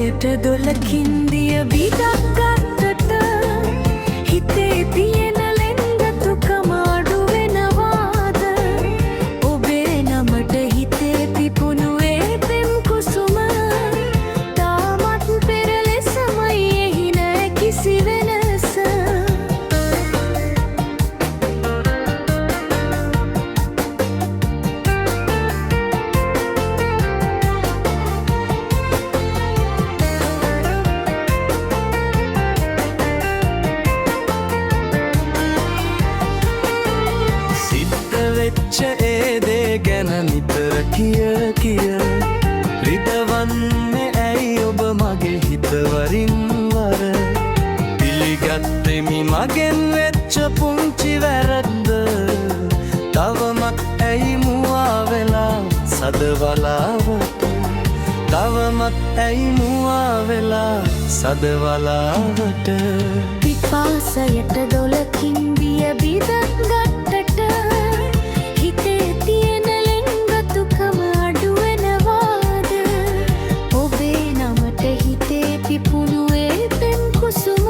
පාසයට දොලකින් දිය බිඩක් ගත්තට හිතේ තියෙන ලෙන්ගතුකම අඩු වෙනවාද? ඔබේ නමට හිතේ පිපුණු ඒ පෙම් කුසුම තාමත් පෙර ලෙසමයි, එහි නෑ කිසි වෙනස. ඒ දේ ගැන නිතර කිය රිදවන්නේ ඇයි ඔබ මගේ හිත වරින් වර? පිළිගත්තෙමි මගෙන් වෙච්ච පුංචි වැරද්ද. තවමත් ඇයි මුවා වෙලා සදවලාවට? තවමත් ඇයි මුවා වෙලා සදවලාවට? පිපාසයට දොලකින් දිය බිඩක් ගත්තට හිතේ තියෙන ලෙන්ගතුකම අඩු වෙනවාද? ඔබේ නමට හිතේ පිපුණු ඒ පෙම් කුසුම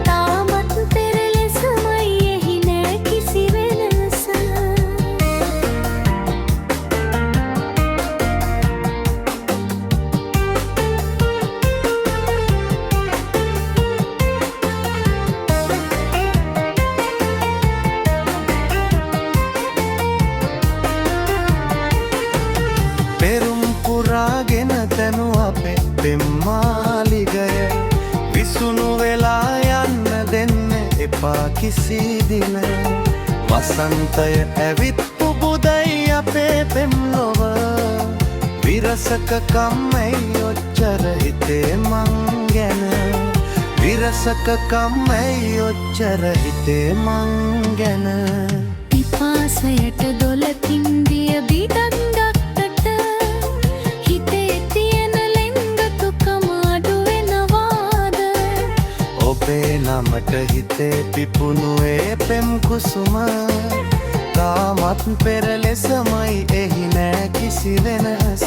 තාමත් පෙර ලෙසමයි, එහි නෑ කිසි වෙනස. පෙරුම් පුරාගෙන තැනු අපේ පෙම්මාලිගය විසුණු වෙලා යන්න දෙන්න එපා කිසි දින. වසන්තය ඇවිත් පුබුදයි අපේ පෙම් ලොව. විරසක කම්මැයි ඔච්චර හිතේ මං ගැන. විරසක කම්මැයි ඔච්චර හිතේ මං ගැන. පිපාසයට දොලකින් දිය බිඩක් ගත්තට හිතේ තියෙන ලෙන්ගතුකම අඩු වෙනවාද? ඔබේ නමට හිතේ පිපුණු ඒ පෙම් කුසුම තාමත් පෙර ලෙසමයි, එහි නෑ කිසි වෙනස.